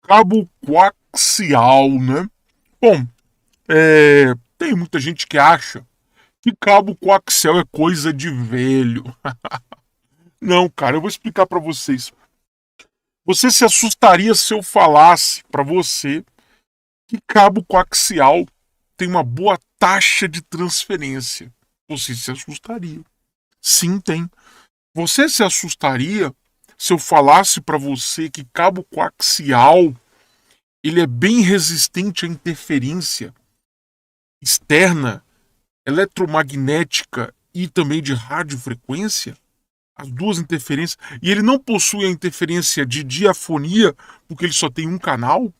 Cabo coaxial, né? Bom, tem muita gente que acha que cabo coaxial é coisa de velho. Não, cara, eu vou explicar para vocês. Você se assustaria se eu falasse para você que cabo coaxial tem uma boa taxa de transferência? Você se assustaria. Sim, tem. Você se assustaria se eu falasse para você que cabo coaxial ele é bem resistente à interferência externa, eletromagnética e também de radiofrequência? As duas interferências. E ele não possui a interferência de diafonia, porque ele só tem um canal?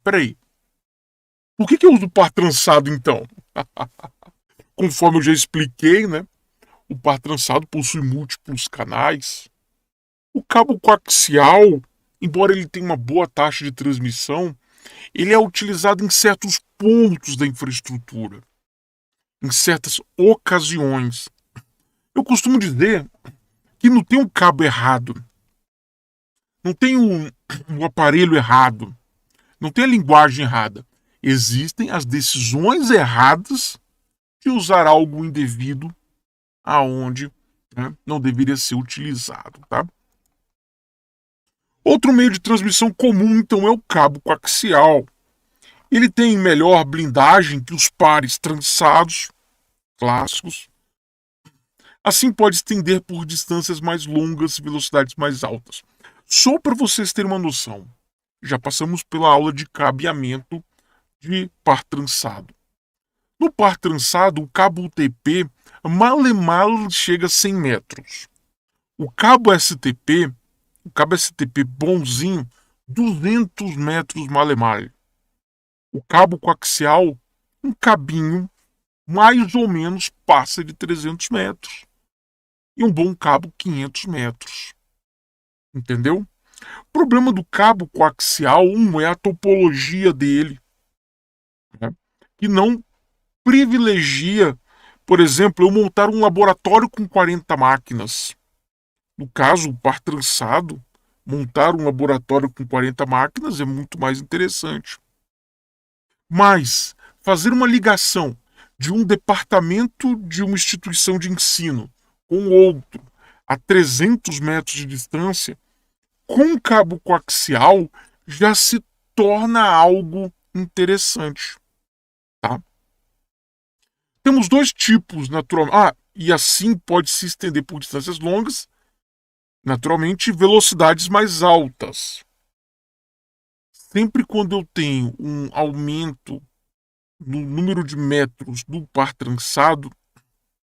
Peraí. Por que eu uso par trançado então? Conforme eu já expliquei, né? O par trançado possui múltiplos canais. O cabo coaxial, embora ele tenha uma boa taxa de transmissão, ele é utilizado em certos pontos da infraestrutura, em certas ocasiões. Eu costumo dizer que não tem um cabo errado, não tem um aparelho errado, não tem a linguagem errada. Existem as decisões erradas de usar algo indevido aonde, né, não deveria ser utilizado, tá? Outro meio de transmissão comum, então, é o cabo coaxial. Ele tem melhor blindagem que os pares trançados clássicos. Assim pode estender por distâncias mais longas e velocidades mais altas. Só para vocês terem uma noção, já passamos pela aula de cabeamento de par trançado. No par trançado, o cabo UTP mal e mal chega a 100 metros. O cabo STP bonzinho, 200 metros mal e mal. O cabo coaxial, um cabinho, mais ou menos passa de 300 metros. E um bom cabo, 500 metros. Entendeu? O problema do cabo coaxial, é a topologia dele, né? Que não privilegia, por exemplo, eu montar um laboratório com 40 máquinas. No caso, o par trançado, montar um laboratório com 40 máquinas é muito mais interessante. Mas fazer uma ligação de um departamento de uma instituição de ensino com outro a 300 metros de distância, com cabo coaxial, já se torna algo interessante. Tá? Temos dois tipos, naturalmente. E assim pode se estender por distâncias longas, naturalmente, velocidades mais altas. Sempre quando eu tenho um aumento no número de metros do par trançado,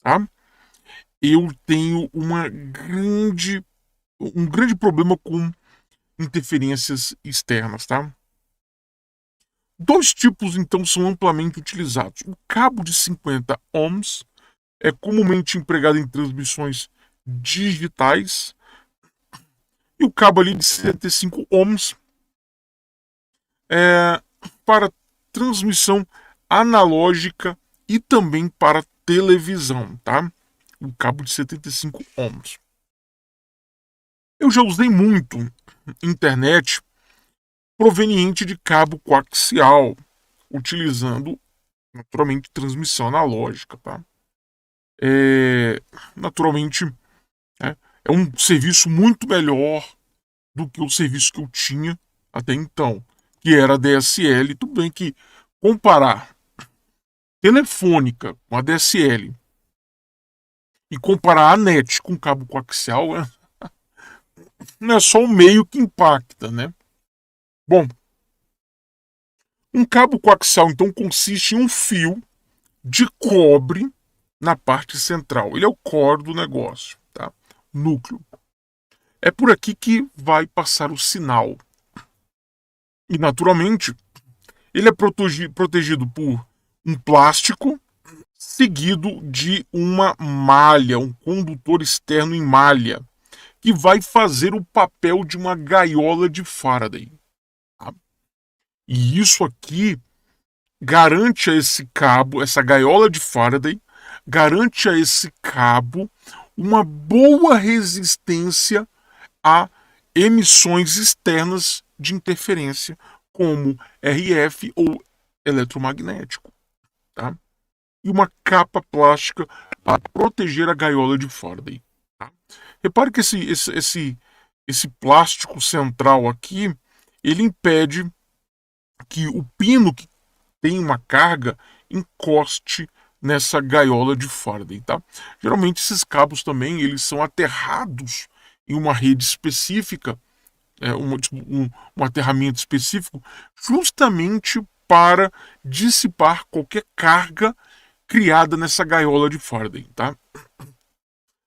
tá? Eu tenho um grande problema com interferências externas, tá? Dois tipos, então, são amplamente utilizados. O cabo de 50 ohms é comumente empregado em transmissões digitais e o cabo ali de 75 ohms é para transmissão analógica e também para televisão, tá? O cabo de 75 ohms. Eu já usei muito internet proveniente de cabo coaxial, utilizando naturalmente transmissão analógica, tá? Naturalmente é um serviço muito melhor do que o serviço que eu tinha até então, que era a DSL. Tudo bem que comparar telefônica com a DSL e comparar a net com cabo coaxial não é só o meio que impacta, né? Bom, um cabo coaxial então consiste em um fio de cobre na parte central. Ele é o core do negócio, tá? Núcleo. É por aqui que vai passar o sinal. E naturalmente, ele é protegido por um plástico seguido de uma malha, um condutor externo em malha, que vai fazer o papel de uma gaiola de Faraday. Tá? E isso aqui garante a esse cabo, essa gaiola de Faraday, garante a esse cabo uma boa resistência a emissões externas de interferência, como RF ou eletromagnético. Tá? E uma capa plástica para proteger a gaiola de Faraday. Tá? Repare que esse plástico central aqui, ele impede que o pino que tem uma carga encoste nessa gaiola de Faraday, tá? Geralmente esses cabos também eles são aterrados em uma rede específica, um aterramento específico, justamente para dissipar qualquer carga criada nessa gaiola de Faraday, tá?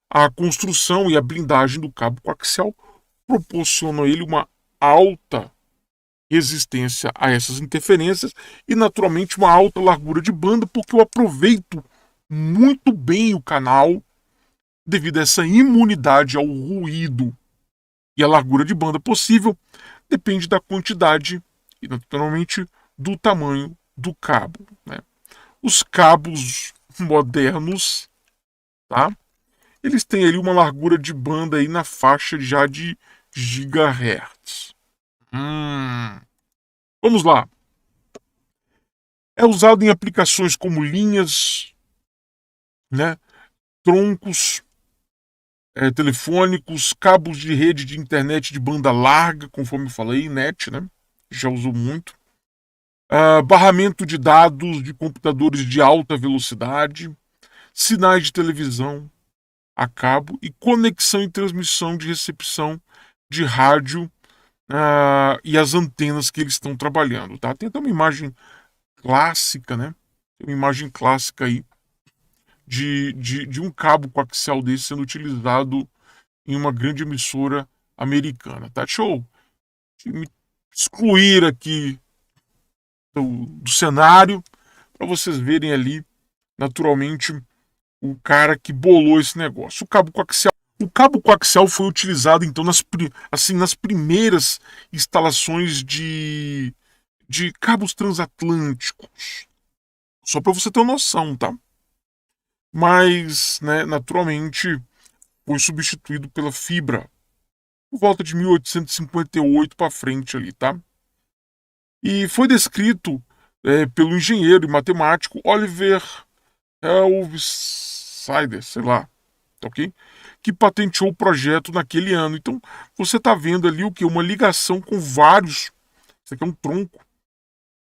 A construção e a blindagem do cabo coaxial proporcionam a ele uma alta resistência a essas interferências e, naturalmente, uma alta largura de banda, porque eu aproveito muito bem o canal devido a essa imunidade ao ruído. E a largura de banda possível depende da quantidade e, naturalmente, do tamanho do cabo. Né? Os cabos modernos, tá? Eles têm ali uma largura de banda aí na faixa já de gigahertz. Vamos lá. É usado em aplicações como linhas, né, troncos telefônicos, cabos de rede de internet de banda larga, conforme eu falei, net, né? Já usou muito. Barramento de dados de computadores de alta velocidade, sinais de televisão a cabo e conexão e transmissão de recepção de rádio e as antenas que eles estão trabalhando, tá? Tem até uma imagem clássica, né? Tem uma imagem clássica aí de um cabo coaxial desse sendo utilizado em uma grande emissora americana, tá? Show! Me excluir aqui do cenário para vocês verem ali, naturalmente, o cara que bolou esse negócio. O cabo coaxial foi utilizado então nas primeiras instalações de cabos transatlânticos. Só para você ter uma noção, tá? Mas, né, naturalmente, foi substituído pela fibra por volta de 1858 para frente ali, tá? E foi descrito pelo engenheiro e matemático Oliver Helvesider, sei lá, tá ok? Que patenteou o projeto naquele ano. Então, você está vendo ali o que? Uma ligação com vários. Isso aqui é um tronco.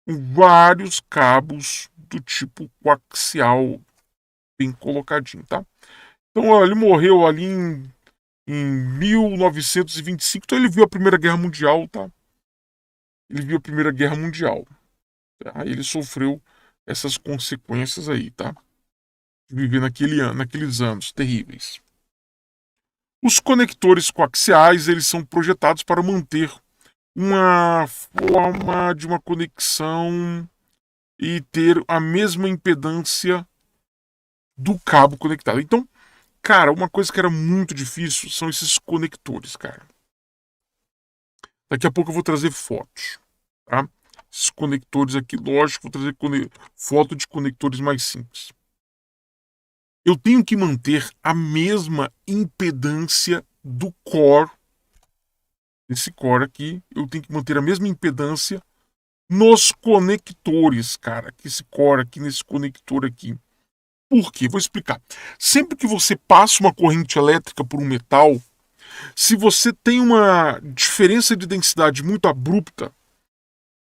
Com vários cabos do tipo coaxial bem colocadinho, tá? Então, ele morreu ali em 1925. Então, ele viu a Primeira Guerra Mundial, tá? Ele viu a Primeira Guerra Mundial. Tá? Ele sofreu essas consequências aí, tá? De viver naqueles anos terríveis. Os conectores coaxiais, eles são projetados para manter uma forma de uma conexão e ter a mesma impedância do cabo conectado. Então, cara, uma coisa que era muito difícil são esses conectores, cara. Daqui a pouco eu vou trazer fotos, tá? Esses conectores aqui, lógico, vou trazer foto de conectores mais simples. Eu tenho que manter a mesma impedância do core. Esse core aqui, eu tenho que manter a mesma impedância nos conectores, cara. Que esse core aqui, nesse conector aqui. Por quê? Vou explicar. Sempre que você passa uma corrente elétrica por um metal, se você tem uma diferença de densidade muito abrupta,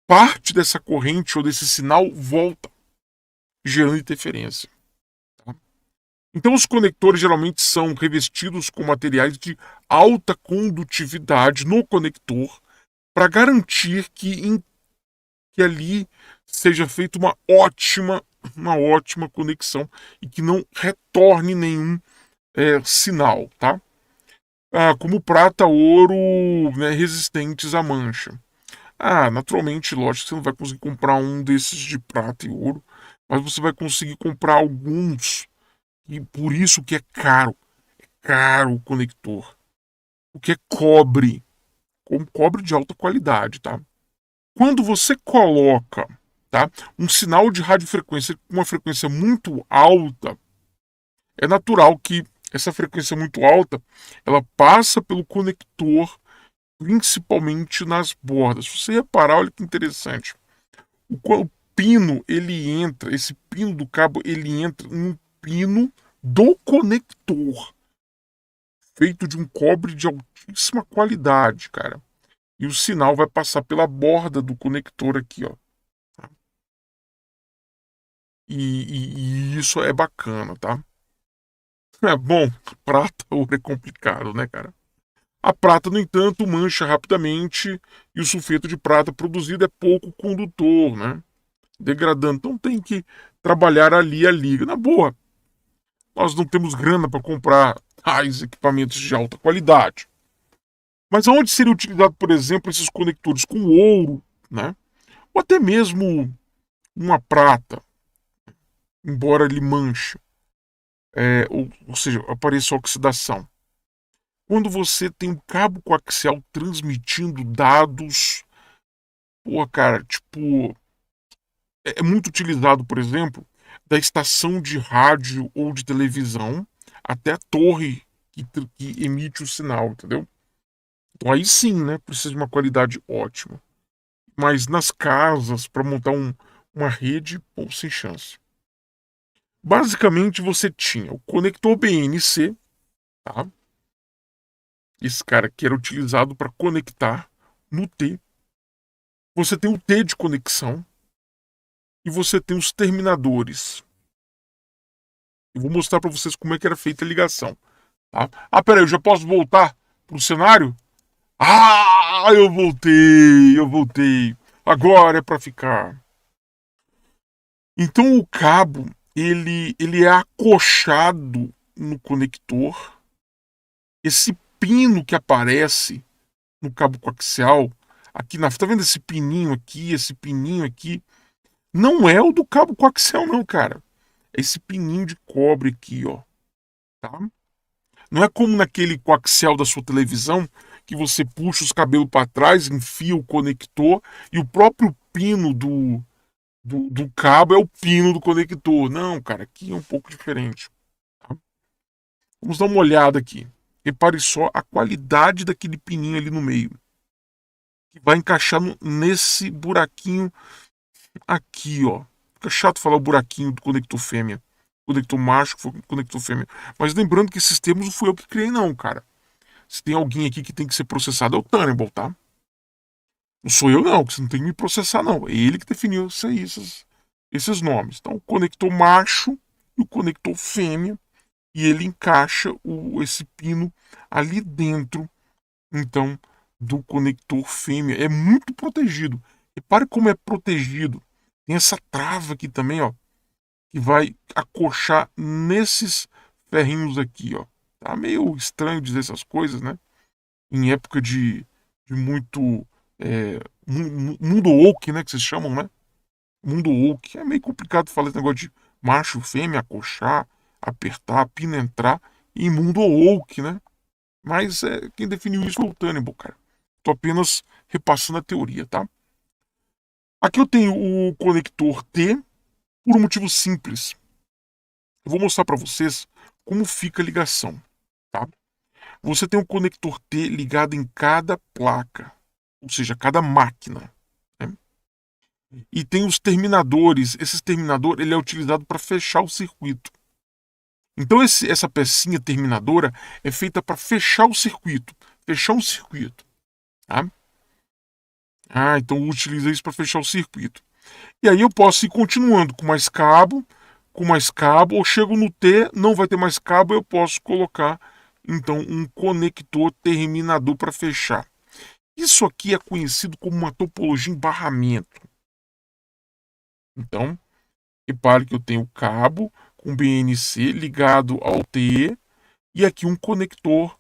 parte dessa corrente ou desse sinal volta, gerando interferência. Tá? Então, os conectores geralmente são revestidos com materiais de alta condutividade no conector para garantir que ali seja feita uma ótima conexão e que não retorne nenhum sinal, tá? Como prata, ouro, né, resistentes à mancha. Naturalmente, lógico, você não vai conseguir comprar um desses de prata e ouro, mas você vai conseguir comprar alguns, e por isso que é caro. É caro o conector. O que é cobre. Cobre de alta qualidade, tá? Quando você coloca, tá, um sinal de radiofrequência com uma frequência muito alta, é natural que essa frequência muito alta ela passa pelo conector principalmente nas bordas. Se você reparar, olha que interessante. O pino, esse pino do cabo, ele entra no pino do conector, feito de um cobre de altíssima qualidade, cara. E o sinal vai passar pela borda do conector aqui, ó. E isso é bacana, tá? É bom, prata, ouro é complicado, né, cara? A prata, no entanto, mancha rapidamente e o sulfeto de prata produzido é pouco condutor, né? Degradando. Então tem que trabalhar ali a liga. Na boa, nós não temos grana para comprar tais equipamentos de alta qualidade. Mas aonde seria utilizado, por exemplo, esses conectores com ouro, né? Ou até mesmo uma prata, embora ele manche, ou seja, apareça oxidação. Quando você tem um cabo coaxial transmitindo dados, pô, cara, tipo, é muito utilizado, por exemplo, da estação de rádio ou de televisão até a torre que emite o sinal, entendeu? Então aí sim, né, precisa de uma qualidade ótima. Mas nas casas, para montar uma rede, pô, sem chance. Basicamente você tinha o conector BNC, tá? Esse cara que era utilizado para conectar no T. Você tem o T de conexão e você tem os terminadores. Eu vou mostrar para vocês como é que era feita a ligação. Tá? Ah, peraí, eu já posso voltar pro cenário? Ah, eu voltei. Agora é para ficar. Então o cabo, ele é acochado no conector. Esse pino que aparece no cabo coaxial, aqui na, tá vendo esse pininho aqui, não é o do cabo coaxial não, cara. É esse pininho de cobre aqui, ó, tá? Não é como naquele coaxial da sua televisão que você puxa os cabelos para trás, enfia o conector e o próprio pino do cabo é o pino do conector. Não, cara, aqui é um pouco diferente. Tá? Vamos dar uma olhada aqui. Repare só a qualidade daquele pininho ali no meio. Que vai encaixar nesse buraquinho aqui, ó. Fica chato falar o buraquinho do conector fêmea. Conector macho, que foi o conector fêmea. Mas lembrando que esses termos não fui eu que criei, não, cara. Se tem alguém aqui que tem que ser processado, é o Tannibal, tá? Não sou eu, não, que você não tem que me processar, não. É ele que definiu esses nomes. Então, o conector macho e o conector fêmea. E ele encaixa esse pino ali dentro, então, do conector fêmea. É muito protegido. Repare como é protegido. Tem essa trava aqui também, ó, que vai acochar nesses ferrinhos aqui, ó. Tá meio estranho dizer essas coisas, né? Em época de muito mundo woke, né? Que vocês chamam, né? Mundo woke. É meio complicado falar esse negócio de macho, fêmea, acochar, apertar, pina entrar. E mundo woke, né? Mas quem definiu isso foi o Tannibal, cara. Tô apenas repassando a teoria, tá? Aqui eu tenho o conector T por um motivo simples. Eu vou mostrar para vocês como fica a ligação, tá? Você tem um conector T ligado em cada placa, ou seja, cada máquina. Né? E tem os terminadores. Esse terminador ele é utilizado para fechar o circuito. Então essa pecinha terminadora é feita para fechar o circuito. Fechar um circuito. Tá? Ah, então utiliza isso para fechar o circuito. E aí eu posso ir continuando com mais cabo, ou chego no T, não vai ter mais cabo, eu posso colocar então um conector terminador para fechar. Isso aqui é conhecido como uma topologia em barramento. Então, repare que eu tenho o cabo com BNC ligado ao T e aqui um conector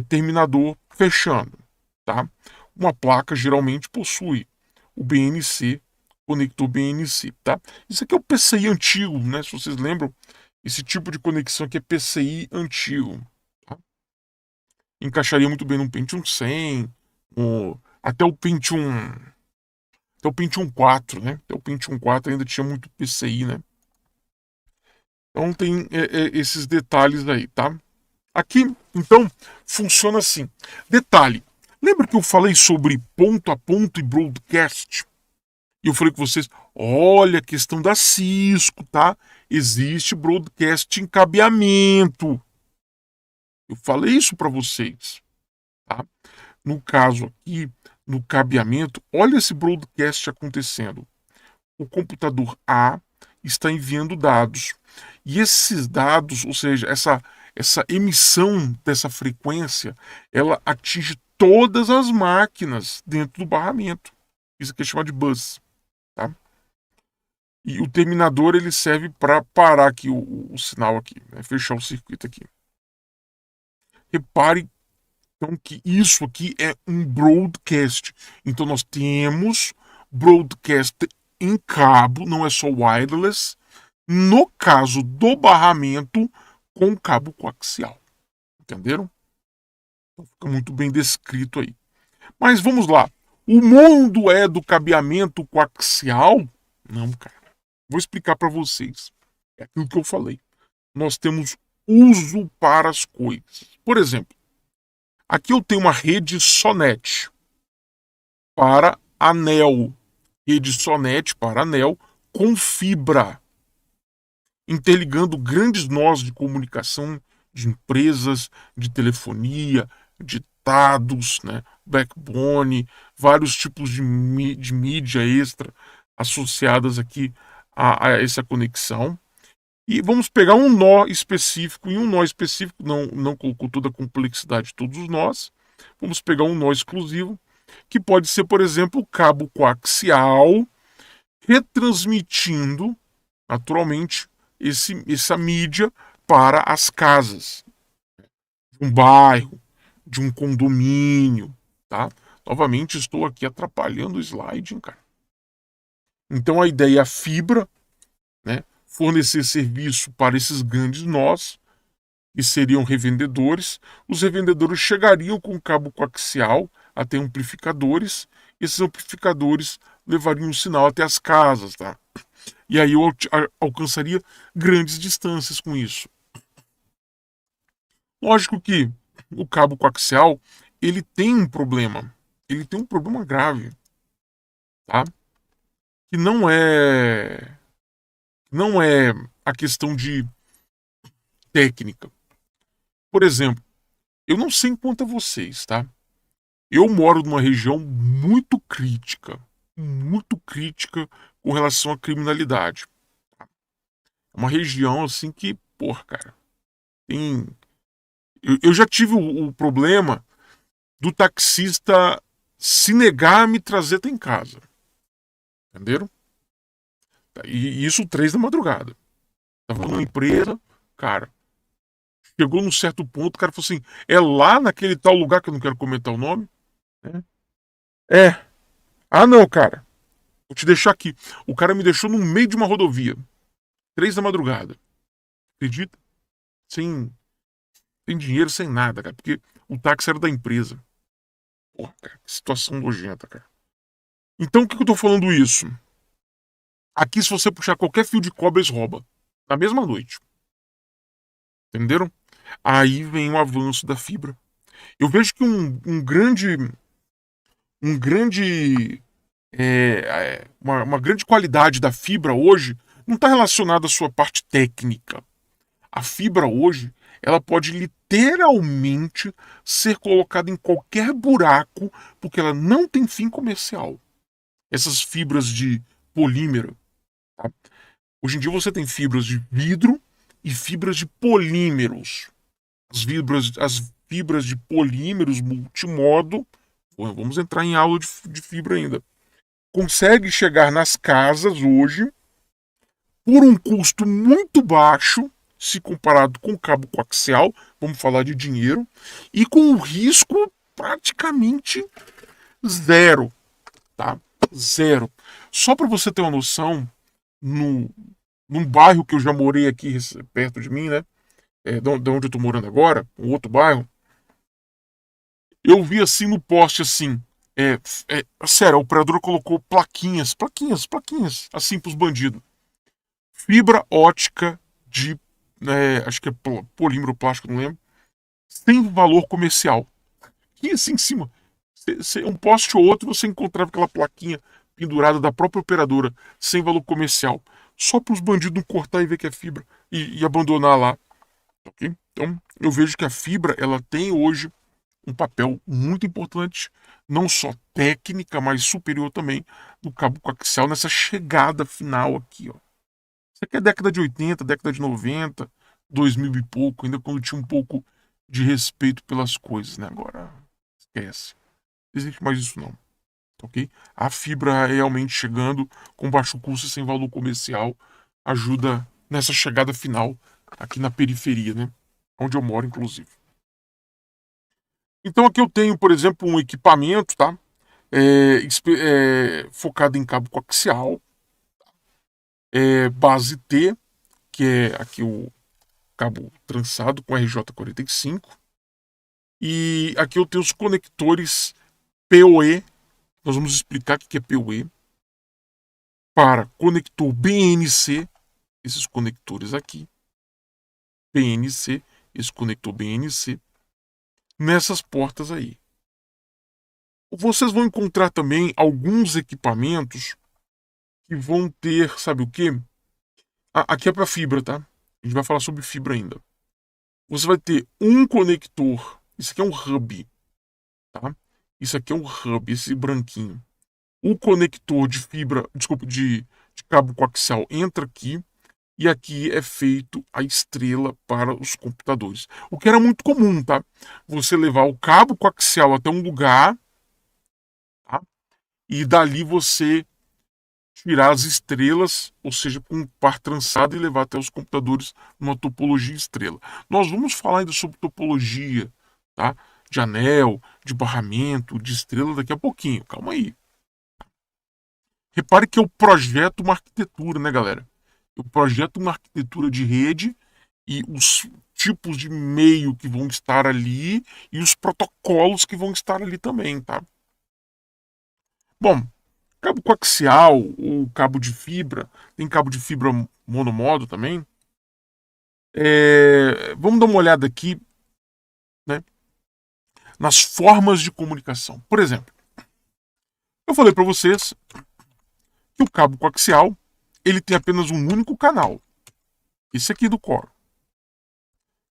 terminador fechando. Tá? Uma placa geralmente possui o BNC, conector BNC. Tá? Isso aqui é o PCI antigo, né? Se vocês lembram, esse tipo de conexão aqui é PCI antigo. Tá? Encaixaria muito bem num Pentium 100, até o Pentium. Até o Pentium 4, né? Até o Pentium 4 ainda tinha muito PCI, né? Então tem esses detalhes aí, tá? Aqui, então, funciona assim. Detalhe, Lembra que eu falei sobre ponto a ponto e broadcast? E eu falei com vocês, olha a questão da Cisco, tá? Existe broadcast em cabeamento. Eu falei isso para vocês, tá? No caso aqui, no cabeamento, olha esse broadcast acontecendo. O computador A está enviando dados. E esses dados, ou seja, essa emissão dessa frequência, ela atinge todas as máquinas dentro do barramento. Isso aqui é chamado de bus. Tá? E o terminador ele serve para parar aqui o sinal aqui, né? Fechar o circuito aqui. Repare então que isso aqui é um broadcast. Então nós temos broadcast em cabo, não é só wireless. No caso do barramento, com cabo coaxial. Entenderam? Então fica muito bem descrito aí. Mas vamos lá. O mundo é do cabeamento coaxial? Não, cara. Vou explicar para vocês. É aquilo que eu falei. Nós temos uso para as coisas. Por exemplo, aqui eu tenho uma rede Sonet para anel. Rede Sonet para anel com fibra, interligando grandes nós de comunicação de empresas, de telefonia, de dados, né, backbone, vários tipos de mídia extra associadas aqui a essa conexão. E vamos pegar um nó específico, e um nó específico não colocou toda a complexidade de todos os nós. Vamos pegar um nó exclusivo, que pode ser, por exemplo, o cabo coaxial, retransmitindo, naturalmente, essa mídia para as casas, de um bairro, de um condomínio, tá? Novamente, estou aqui atrapalhando o slide, cara. Então, a ideia é a fibra, né? Fornecer serviço para esses grandes nós, que seriam revendedores. Os revendedores chegariam com cabo coaxial até amplificadores. Esses amplificadores levariam um sinal até as casas, tá? E aí eu alcançaria grandes distâncias com isso. Lógico que o cabo coaxial, ele tem um problema. Ele tem um problema grave, tá? Que não é a questão de técnica. Por exemplo, eu não sei quanto a vocês, tá? Eu moro numa região muito crítica com relação à criminalidade. É uma região assim que, porra, cara, tem. Eu já tive o problema do taxista se negar a me trazer até em casa. Entenderam? E isso 3 da madrugada. Tava numa empresa, cara. Chegou num certo ponto, o cara falou assim: é lá naquele tal lugar que eu não quero comentar o nome? É. Ah, não, cara. Vou te deixar aqui. O cara me deixou no meio de uma rodovia. 3 da madrugada. Acredita? Sem dinheiro, sem nada, cara. Porque o táxi era da empresa. Porra, cara, que situação nojenta, cara. Então, o que eu tô falando isso? Aqui, se você puxar qualquer fio de cobre, eles roubam. Na mesma noite. Entenderam? Aí vem o avanço da fibra. Eu vejo que uma grande qualidade da fibra hoje não está relacionada à sua parte técnica. A fibra hoje, ela pode literalmente ser colocada em qualquer buraco porque ela não tem fim comercial. Essas fibras de polímero, tá? Hoje em dia você tem fibras de vidro e fibras de polímeros. As fibras de polímeros multimodo, vamos entrar em aula de fibra ainda, consegue chegar nas casas hoje por um custo muito baixo, se comparado com o cabo coaxial, vamos falar de dinheiro, e com um risco praticamente zero, tá? Zero. Só para você ter uma noção, num bairro que eu já morei aqui perto de mim, né? De onde eu tô morando agora, um outro bairro, eu vi assim no poste assim, sério, a operadora colocou plaquinhas, assim pros bandidos. Fibra ótica de, acho que é polímero plástico, não lembro, sem valor comercial. E assim em cima, Um poste ou outro você encontrava aquela plaquinha pendurada da própria operadora, sem valor comercial. Só para os bandidos não cortar e ver que é fibra e abandonar lá. Ok? Então, eu vejo que a fibra ela tem hoje um papel muito importante, não só técnica, mas superior também do cabo coaxial nessa chegada final aqui. Ó. Isso aqui é década de 80, década de 90, 2000 e pouco, ainda quando tinha um pouco de respeito pelas coisas, né? Agora, esquece. Não existe mais isso não. Ok? A fibra realmente chegando com baixo custo e sem valor comercial ajuda nessa chegada final aqui na periferia, né? Onde eu moro, inclusive. Então aqui eu tenho, por exemplo, um equipamento, tá? Focado em cabo coaxial, base T, que é aqui o cabo trançado com RJ45. E aqui eu tenho os conectores PoE. Nós vamos explicar o que é PoE. Para conector BNC, esses conectores aqui. BNC, esse conector BNC. Nessas portas aí. Vocês vão encontrar também alguns equipamentos que vão ter, sabe o quê? Aqui é para fibra, tá? A gente vai falar sobre fibra ainda. Você vai ter um conector. Isso aqui é um hub, tá? Isso aqui é um hub, esse branquinho. O conector de fibra, desculpa, de cabo coaxial entra aqui. E aqui é feito a estrela para os computadores. O que era muito comum, tá? Você levar o cabo coaxial até um lugar, tá? E dali você tirar as estrelas, ou seja, com um par trançado e levar até os computadores numa topologia estrela. Nós vamos falar ainda sobre topologia, tá? De anel, de barramento, de estrela daqui a pouquinho. Calma aí. Repare que eu projeto uma arquitetura, né, galera? Eu projeto uma arquitetura de rede e os tipos de meio que vão estar ali e os protocolos que vão estar ali também, tá? Bom, cabo coaxial ou cabo de fibra, tem cabo de fibra monomodo também. Vamos dar uma olhada aqui, né, nas formas de comunicação. Por exemplo, eu falei para vocês que o cabo coaxial ele tem apenas um único canal, esse aqui do core.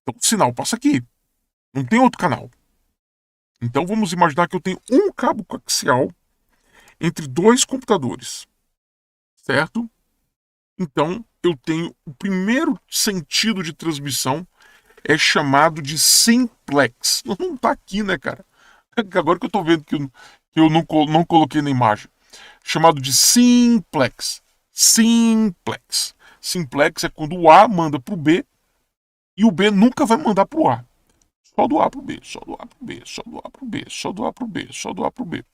Então o sinal passa aqui, não tem outro canal. Então vamos imaginar que eu tenho um cabo coaxial entre dois computadores, certo? Então eu tenho o primeiro sentido de transmissão é chamado de simplex. Não tá aqui, né, cara? Agora que eu tô vendo que eu não coloquei na imagem. Chamado de simplex. Simplex. Simplex é quando o A manda pro B e o B nunca vai mandar pro A. Só do A pro B, só do A pro B, só do A pro B, só do A pro B, só do A pro B.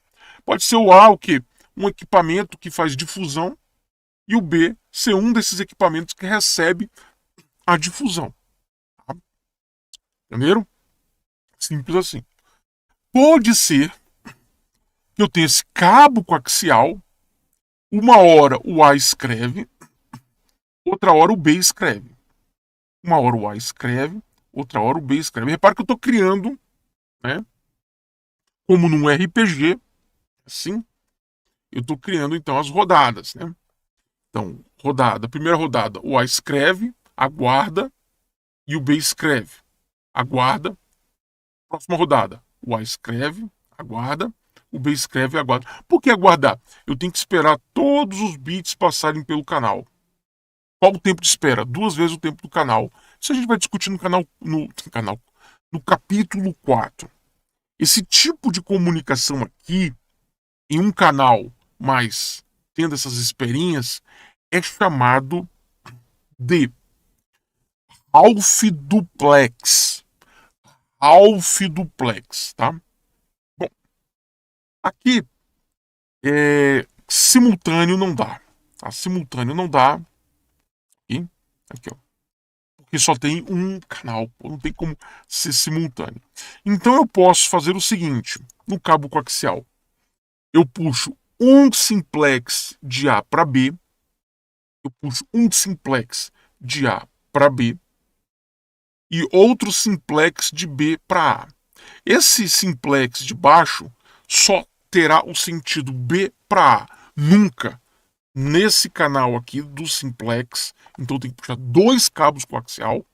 Pode ser o A o quê? Um equipamento que faz difusão e o B ser um desses equipamentos que recebe a difusão. Tá? Entenderam? Simples assim. Pode ser que eu tenha esse cabo coaxial, uma hora o A escreve, outra hora o B escreve. Uma hora o A escreve, outra hora o B escreve. Repara que eu estou criando, né, como num RPG, assim, eu estou criando então as rodadas. Né? Então, primeira rodada, o A escreve, aguarda, e o B escreve, aguarda. Próxima rodada, o A escreve, aguarda, o B escreve e aguarda. Por que aguardar? Eu tenho que esperar todos os bits passarem pelo canal. Qual o tempo de espera? 2 vezes o tempo do canal. Isso a gente vai discutir no capítulo 4. Esse tipo de comunicação aqui, em um canal, mas tendo essas esperinhas, é chamado de half duplex. Half duplex, tá? Bom, aqui simultâneo não dá. Tá? Simultâneo não dá. Aqui, ó. Porque só tem um canal, não tem como ser simultâneo. Então eu posso fazer o seguinte, no cabo coaxial, eu puxo um simplex de A para B, eu puxo um simplex de A para B e outro simplex de B para A. Esse simplex de baixo só terá o sentido B para A. Nunca nesse canal aqui do simplex. Então tem que puxar dois cabos coaxial.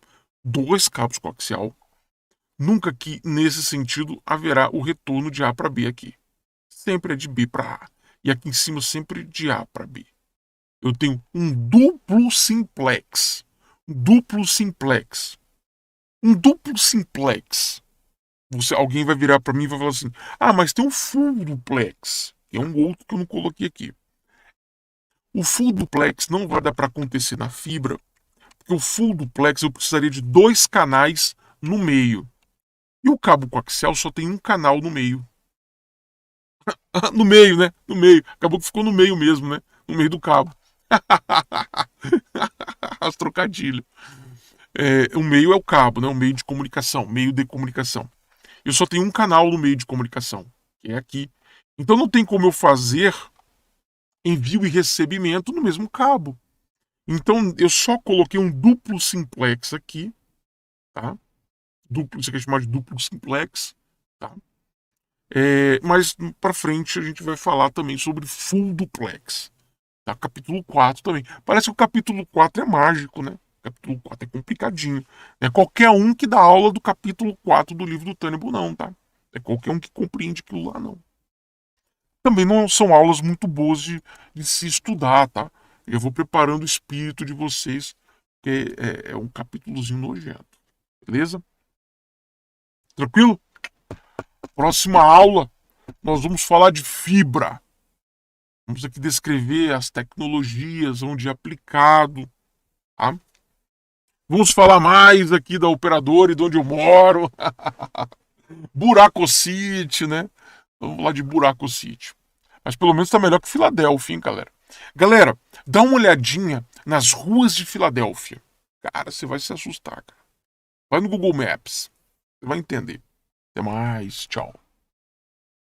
Nunca aqui nesse sentido haverá o retorno de A para B aqui. Sempre é de B para A. E aqui em cima sempre de A para B. Eu tenho um duplo simplex. Um duplo simplex. Alguém vai virar para mim e vai falar assim: ah, mas tem um full duplex. Que é um outro que eu não coloquei aqui. O full duplex não vai dar para acontecer na fibra, porque o full duplex eu precisaria de dois canais no meio. E o cabo coaxial só tem um canal no meio. No meio, né? No meio. Acabou que ficou no meio mesmo, né? No meio do cabo. As trocadilhos. O meio é o cabo, né? O meio de comunicação, meio de comunicação. Eu só tenho um canal no meio de comunicação, que é aqui. Então não tem como eu fazer envio e recebimento no mesmo cabo. Então eu só coloquei um duplo simplex aqui, tá? Isso aqui é chamado de duplo simplex, tá? Mas para frente a gente vai falar também sobre full duplex. Tá? Capítulo 4 também. Parece que o capítulo 4 é mágico, né? O capítulo 4 é complicadinho. Não é qualquer um que dá aula do capítulo 4 do livro do Tânibo, não, tá? É qualquer um que compreende aquilo lá, não. Também não são aulas muito boas de se estudar, tá? Eu vou preparando o espírito de vocês, que é um capítulozinho nojento. Beleza? Tranquilo? Próxima aula, nós vamos falar de fibra. Vamos aqui descrever as tecnologias, onde é aplicado. Tá? Vamos falar mais aqui da operadora e de onde eu moro. Buracocity, né? Vamos falar de Buracocity. Mas pelo menos tá melhor que Filadélfia, hein, galera? Galera, dá uma olhadinha nas ruas de Filadélfia. Cara, você vai se assustar, cara. Vai no Google Maps. Você vai entender. Até mais. Tchau.